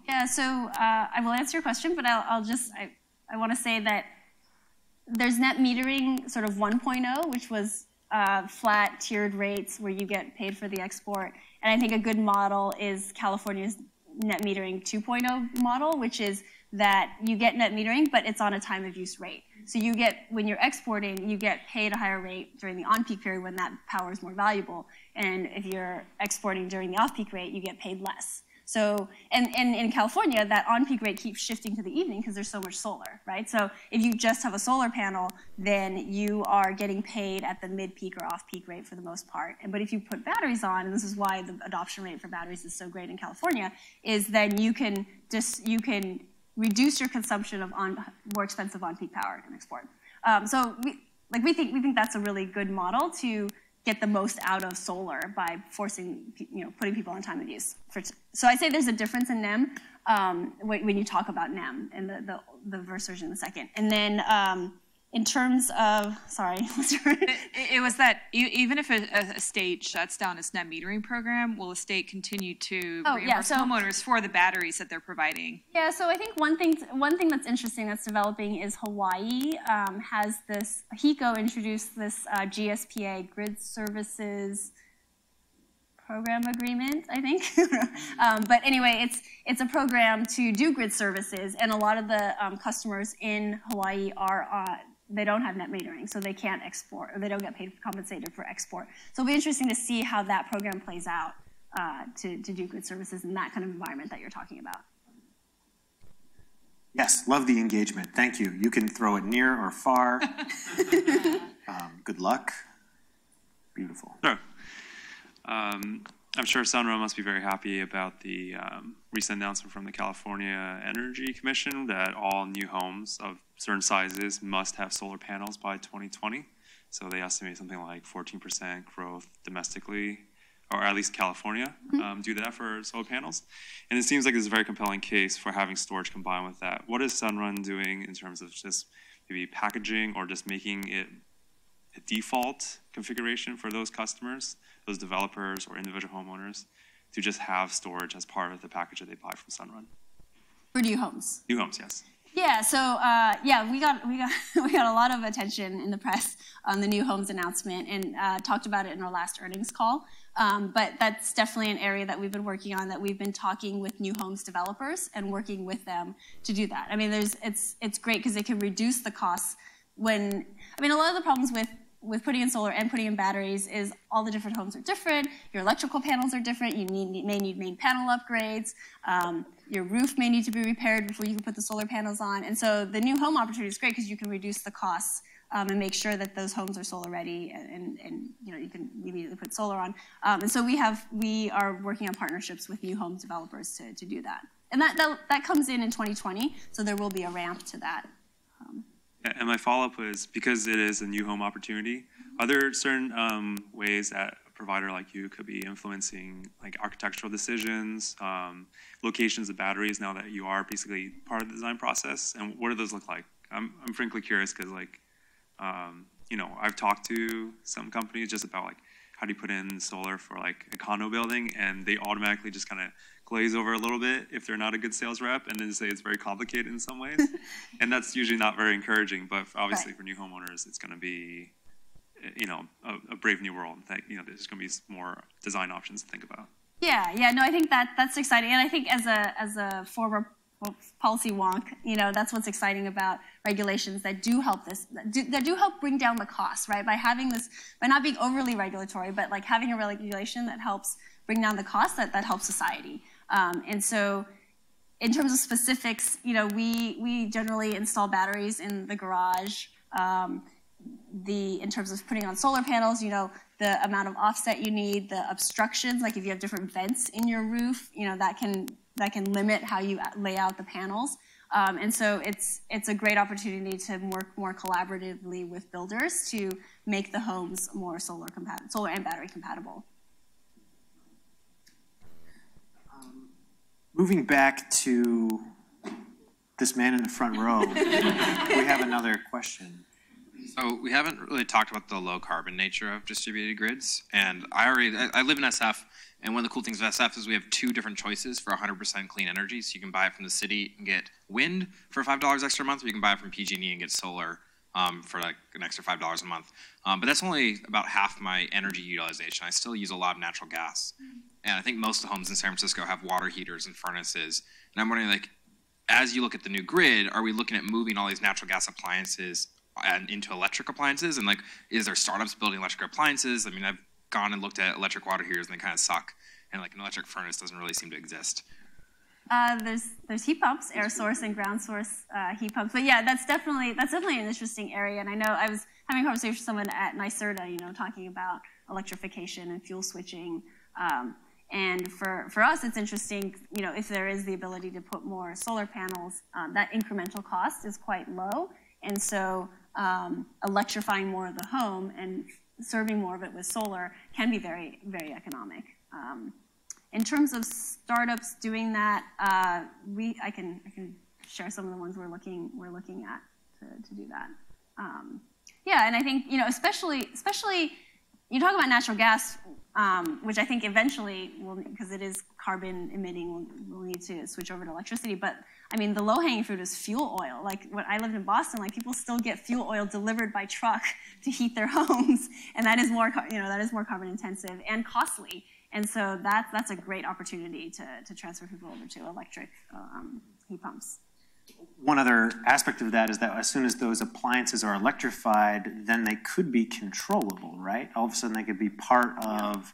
Yeah, so I will answer your question, but I want to say that there's net metering sort of 1.0, which was flat tiered rates where you get paid for the export, and I think a good model is California's net metering 2.0 model, which is that you get net metering, but it's on a time of use rate. So you get, when you're exporting, you get paid a higher rate during the on-peak period when that power is more valuable. And if you're exporting during the off-peak rate, you get paid less. So, and in California, that on-peak rate keeps shifting to the evening because there's so much solar, right? So if you just have a solar panel, then you are getting paid at the mid-peak or off-peak rate for the most part. But if you put batteries on, and this is why the adoption rate for batteries is so great in California, is then you can reduce your consumption of more expensive on-peak power and export. So we think that's a really good model to get the most out of solar by forcing, putting people on time of use. So I say there's a difference in NEM when you talk about NEM and the verse version in a second. And then in terms of, sorry. It was that even if a state shuts down its net metering program, will a state continue to reimburse homeowners for the batteries that they're providing? Yeah, so I think one thing that's interesting that's developing is Hawaii has this, HECO introduced this GSPA, Grid Services Program Agreement, I think. But anyway, it's a program to do grid services, and a lot of the customers in Hawaii are they don't have net metering, so they can't export, or they don't get compensated for export. So it'll be interesting to see how that program plays out to do grid services in that kind of environment that you're talking about. Yes, love the engagement. Thank you. You can throw it near or far. Good luck. Beautiful. Sure. I'm sure Sunrun must be very happy about the recent announcement from the California Energy Commission that all new homes of certain sizes must have solar panels by 2020. So they estimate something like 14% growth domestically, or at least California, do that for solar panels. And it seems like there's a very compelling case for having storage combined with that. What is Sunrun doing in terms of just maybe packaging or just making it a default configuration for those customers, those developers or individual homeowners, to just have storage as part of the package that they buy from Sunrun? For new homes. New homes, yes. Yeah, so we got a lot of attention in the press on the new homes announcement, and talked about it in our last earnings call. But that's definitely an area that we've been working on, that we've been talking with new homes developers and working with them to do that. I mean, it's great because it can reduce the costs. A lot of the problems with putting in solar and putting in batteries is all the different homes are different. Your electrical panels are different. You may need main panel upgrades. Your roof may need to be repaired before you can put the solar panels on. And so the new home opportunity is great because you can reduce the costs and make sure that those homes are solar ready, and you can immediately put solar on. And so we are working on partnerships with new home developers to do that. And that comes in 2020, so there will be a ramp to that. And my follow-up was, because it is a new home opportunity, are there certain ways that a provider like you could be influencing like architectural decisions, locations of batteries, now that you are basically part of the design process? And what do those look like? I'm frankly curious because I've talked to some companies just about like, how do you put in solar for like a condo building, and they automatically just kind of glaze over a little bit if they're not a good sales rep, and then say it's very complicated in some ways. And that's usually not very encouraging, but obviously right. For new homeowners, it's going to be, a brave new world. That, there's going to be more design options to think about. Yeah, no, I think that's exciting. And I think as a former policy wonk, that's what's exciting about regulations that do help that do help bring down the costs, right? By not being overly regulatory, but like having a regulation that helps bring down the cost, that helps society. And so in terms of specifics, we generally install batteries in the garage. In terms of putting on solar panels, the amount of offset you need, the obstructions, like if you have different vents in your roof, that can limit how you lay out the panels. And so it's a great opportunity to work more collaboratively with builders to make the homes more solar and battery compatible. Moving back to this man in the front row, we have another question. So we haven't really talked about the low carbon nature of distributed grids, and I live in SF, and one of the cool things with SF is we have two different choices for 100% clean energy. So you can buy it from the city and get wind for $5 extra a month, or you can buy it from PG&E and get solar for like an extra $5 a month. But that's only about half my energy utilization. I still use a lot of natural gas, and I think most of the homes in San Francisco have water heaters and furnaces. And I'm wondering, like, as you look at the new grid, are we looking at moving all these natural gas appliances and into electric appliances? And like, is there startups building electric appliances? I mean, I've gone and looked at electric water heaters and they kind of suck. And like an electric furnace doesn't really seem to exist. There's heat pumps, air source and ground source heat pumps. But yeah, that's definitely an interesting area. And I know I was having a conversation with someone at NYSERDA, talking about electrification and fuel switching. And for us, it's interesting, if there is the ability to put more solar panels, that incremental cost is quite low. And so electrifying more of the home and serving more of it with solar can be very, very economic. In terms of startups doing that, I can share some of the ones we're looking at to do that. Yeah, and I think especially you talk about natural gas, which I think eventually will, because it is carbon emitting, we'll need to switch over to electricity. But I mean, the low-hanging fruit is fuel oil. Like when I lived in Boston, like people still get fuel oil delivered by truck to heat their homes, and that is more carbon intensive and costly. And so that's a great opportunity to transfer people over to electric heat pumps. One other aspect of that is that as soon as those appliances are electrified, then they could be controllable, right? All of a sudden they could be part of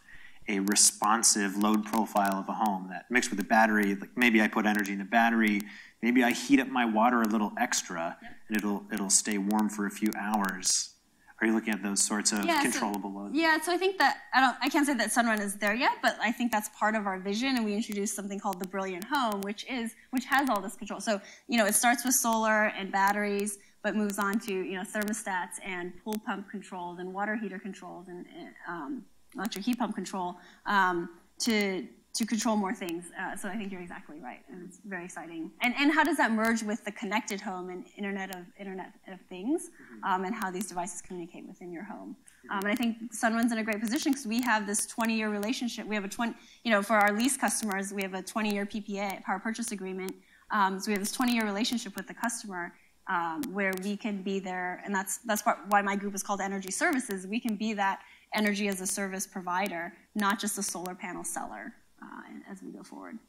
a responsive load profile of a home that mixed with a battery, like maybe I put energy in the battery, maybe I heat up my water a little extra, and it'll stay warm for a few hours. Are you looking at those sorts of controllable loads? Yeah, so I think that, I can't say that Sunrun is there yet, but I think that's part of our vision, and we introduced something called the Brilliant Home, which has all this control. So, it starts with solar and batteries, but moves on to, thermostats and pool pump controls and water heater controls and electric heat pump control to control more things. So I think you're exactly right, and it's very exciting. And how does that merge with the connected home and Internet of Things, and how these devices communicate within your home? And I think Sunrun's in a great position because we have this 20-year relationship. We have for our lease customers, we have a 20-year PPA, power purchase agreement. So we have this 20-year relationship with the customer where we can be there, and that's why my group is called Energy Services. We can be that energy as a service provider, not just a solar panel seller. As we go forward.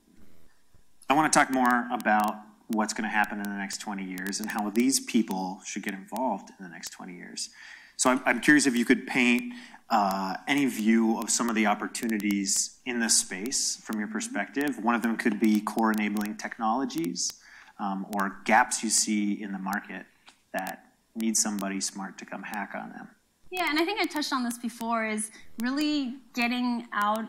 I want to talk more about what's going to happen in the next 20 years and how these people should get involved in the next 20 years. So I'm curious if you could paint any view of some of the opportunities in this space from your perspective. One of them could be core enabling technologies or gaps you see in the market that need somebody smart to come hack on them. Yeah, and I think I touched on this before, is really getting out,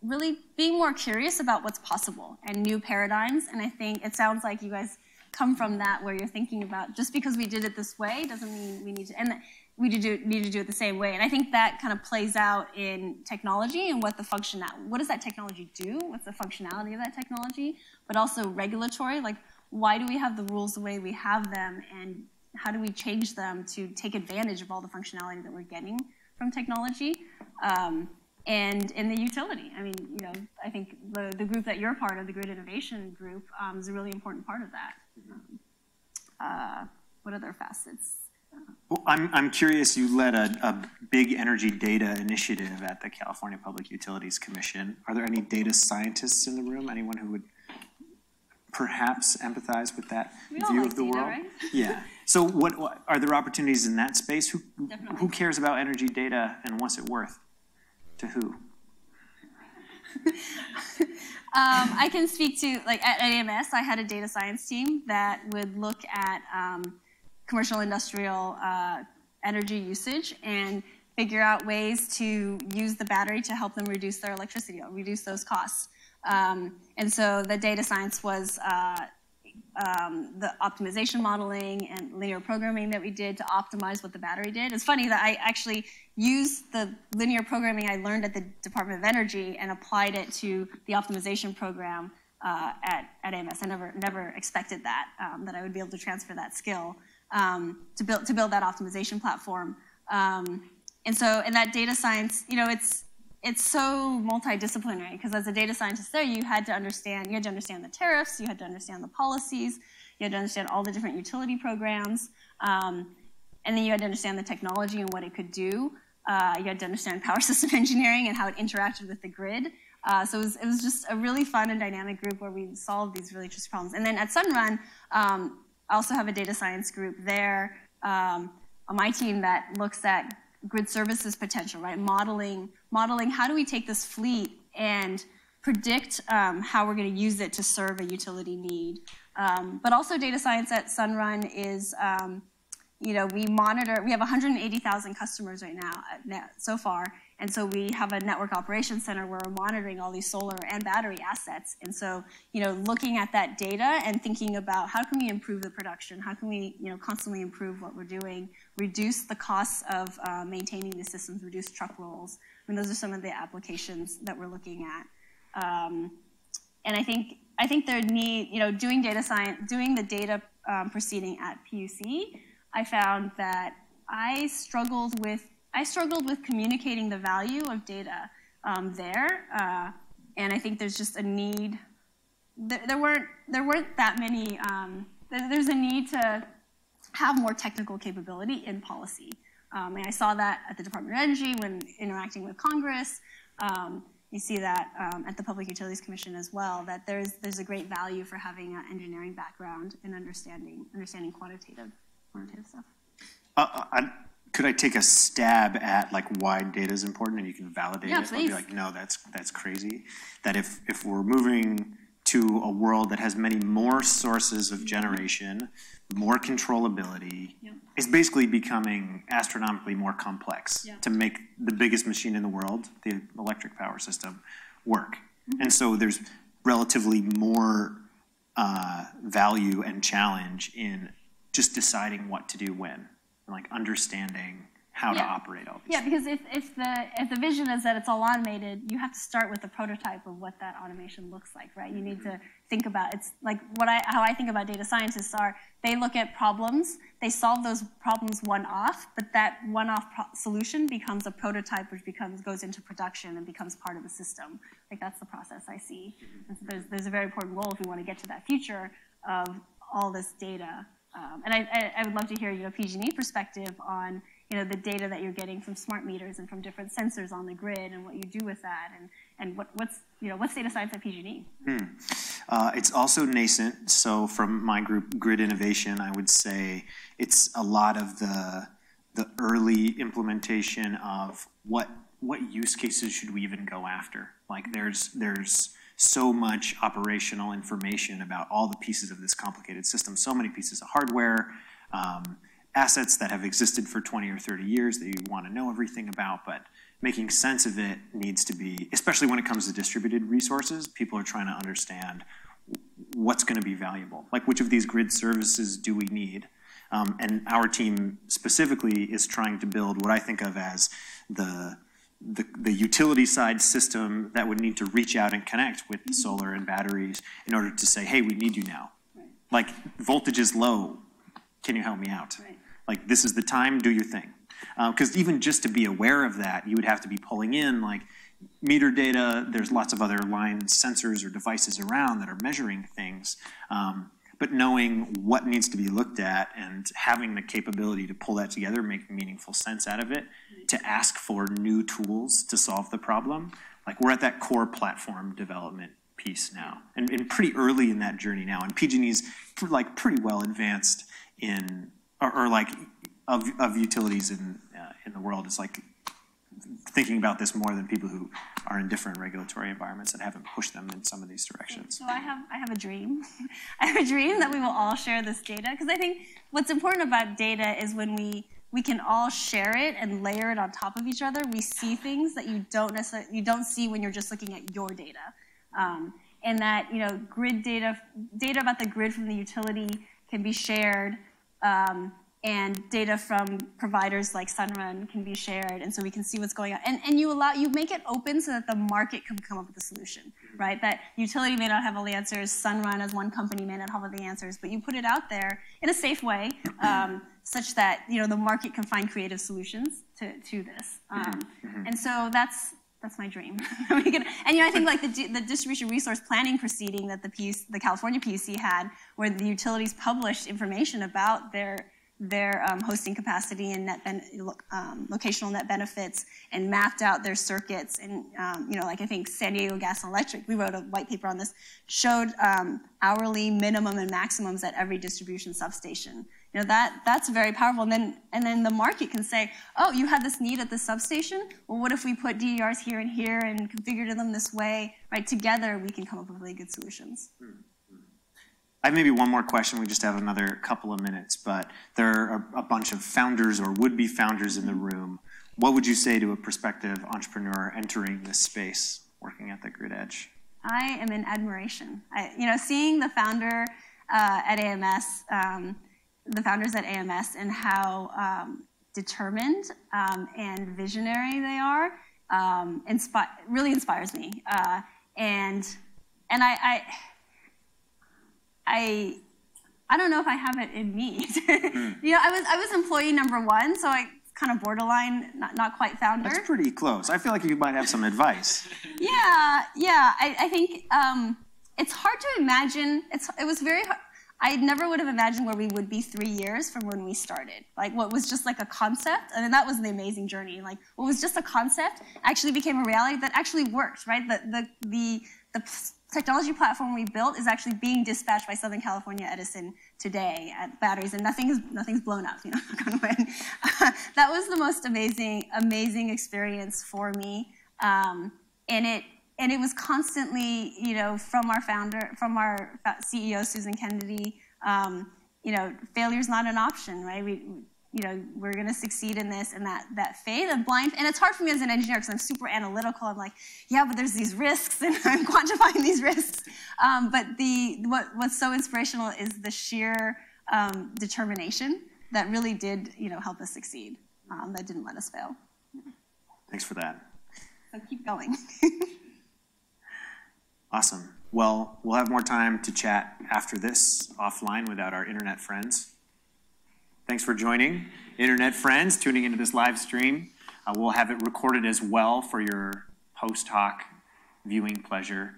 really being more curious about what's possible and new paradigms. And I think it sounds like you guys come from that, where you're thinking about just because we did it this way doesn't mean we need to, and we need to do it the same way. And I think that kind of plays out in technology and what does that technology do? What's the functionality of that technology? But also regulatory, like why do we have the rules the way we have them, and how do we change them to take advantage of all the functionality that we're getting from technology? And in the utility. I mean, I think the group that you're part of, the Grid Innovation Group, is a really important part of that. What other facets? Well, I'm curious, you led a big energy data initiative at the California Public Utilities Commission. Are there any data scientists in the room? Anyone who would perhaps empathize with that view of the world? Right? Yeah. So what are there opportunities in that space? Who cares about energy data and what's it worth? To who? I can speak to, like at AMS, I had a data science team that would look at commercial industrial energy usage and figure out ways to use the battery to help them reduce their electricity, reduce those costs. And so the data science was the optimization modeling and linear programming that we did to optimize what the battery did. It's funny that I actually used the linear programming I learned at the Department of Energy and applied it to the optimization program at AMS. I never expected that I would be able to transfer that skill to build that optimization platform. And so in that data science, it's so multidisciplinary, because as a data scientist there, you had to understand the tariffs, you had to understand the policies, you had to understand all the different utility programs, and then you had to understand the technology and what it could do. You had to understand power system engineering and how it interacted with the grid. So it was just a really fun and dynamic group where we solved these really interesting problems. And then at Sunrun, I also have a data science group there on my team that looks at grid services potential, right? Modeling how do we take this fleet and predict how we're going to use it to serve a utility need. But also data science at Sunrun is, we have 180,000 customers right now so far. And so we have a network operations center where we're monitoring all these solar and battery assets. And so, looking at that data and thinking about how can we improve the production? How can we, constantly improve what we're doing, reduce the costs of maintaining the systems, reduce truck rolls. I mean, those are some of the applications that we're looking at. And I think there need, doing data science, doing the data proceeding at PUC, I found that I struggled with communicating the value of data there, and I think there's just a need. There weren't that many. There's a need to have more technical capability in policy, and I saw that at the Department of Energy when interacting with Congress. You see that at the Public Utilities Commission as well. That there's a great value for having an engineering background and understanding quantitative stuff. Could I take a stab at like why data is important and you can validate Yeah, it? I'll please. be like, no, that's crazy. That if we're moving to a world that has many more sources of generation, more controllability, it's basically becoming astronomically more complex to make the biggest machine in the world, the electric power system, work. And so there's relatively more value and challenge in just deciding what to do when, and like understanding how to operate all these Yeah, because if the vision is that it's all automated, you have to start with a prototype of what that automation looks like, right? You need to think about, it's like how I think about data scientists are, they look at problems, they solve those problems one-off, but that one-off solution becomes a prototype, which goes into production and becomes part of the system. Like that's the process I see. And so there's a very important role if we want to get to that future of all this data. And I would love to hear PG&E perspective on the data that you're getting from smart meters and from different sensors on the grid and what you do with that and what's data science at PG&E? It's also nascent. So from my group, Grid Innovation, I would say it's a lot of the early implementation of what use cases should we even go after. Like there's so much operational information about all the pieces of this complicated system, so many pieces of hardware, assets that have existed for 20 or 30 years that you want to know everything about, but making sense of it needs to be, especially when it comes to distributed resources, people are trying to understand what's going to be valuable. Like which of these grid services do we need? And our team specifically is trying to build what I think of as the utility side system that would need to reach out and connect with the solar and batteries in order to say, hey, we need you now. Right. Like voltage is low, can you help me out? Right. Like this is the time, do your thing. Because even just to be aware of that, you would have to be pulling in like meter data. There's lots of other line sensors or devices around that are measuring things. But knowing what needs to be looked at and having the capability to pull that together, make meaningful sense out of it, to ask for new tools to solve the problem. Like we're at that core platform development piece now, and pretty early in that journey now. And PG&E's like pretty well advanced in, or like of utilities in the world. It's like thinking about this more than people who are in different regulatory environments that haven't pushed them in some of these directions. So I have a dream. I have a dream that we will all share this data, because I think what's important about data is when we can all share it and layer it on top of each other, we see things that you don't see when you're just looking at your data. And that grid data about the grid from the utility can be shared, and data from providers like Sunrun can be shared, and so we can see what's going on. And you make it open so that the market can come up with a solution, right? That utility may not have all the answers, Sunrun as one company may not have all the answers, but you put it out there in a safe way, such that the market can find creative solutions to this. And so that's my dream. And I think like the distribution resource planning proceeding that the California PUC had, where the utilities published information about their hosting capacity and locational net benefits, and mapped out their circuits, and like I think San Diego Gas and Electric, we wrote a white paper on this, showed hourly minimum and maximums at every distribution substation. That's very powerful. And then the market can say, oh, you have this need at this substation. Well, what if we put DERs here and here and configured them this way? Right, together we can come up with really good solutions. I have maybe one more question. We just have another couple of minutes, but there are a bunch of founders or would-be founders in the room. What would you say to a prospective entrepreneur entering this space, working at the grid edge? I am in admiration. Seeing the founder at AMS, the founders at AMS, and how determined and visionary they are, really inspires me. I don't know if I have it in me. I was employee number one, so I kind of borderline, not quite founder. That's pretty close. I feel like you might have some advice. Yeah. I think it's hard to imagine. It was very hard. I never would have imagined where we would be 3 years from when we started. Like what was just like a concept, I mean, that was the amazing journey. Like what was just a concept actually became a reality that actually works, right? The technology platform we built is actually being dispatched by Southern California Edison today at batteries, and nothing's blown up, That was the most amazing experience for me. And it was constantly, from our CEO, Susan Kennedy, failure's not an option, right? We're going to succeed in this, and that faith and blind. And it's hard for me as an engineer because I'm super analytical. I'm like, yeah, but there's these risks, and I'm quantifying these risks. But what's so inspirational is the sheer determination that really did, help us succeed. That didn't let us fail. Thanks for that. So keep going. Awesome. Well, we'll have more time to chat after this offline without our internet friends. Thanks for joining, internet friends, tuning into this live stream. We'll have it recorded as well for your post-hoc viewing pleasure.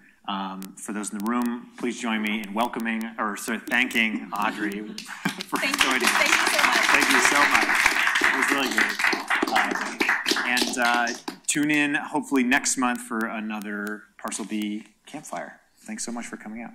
For those in the room, please join me in thanking Audrey for joining us. Thank you so much. It was really great. And tune in hopefully next month for another Parcel B Campfire. Thanks so much for coming out.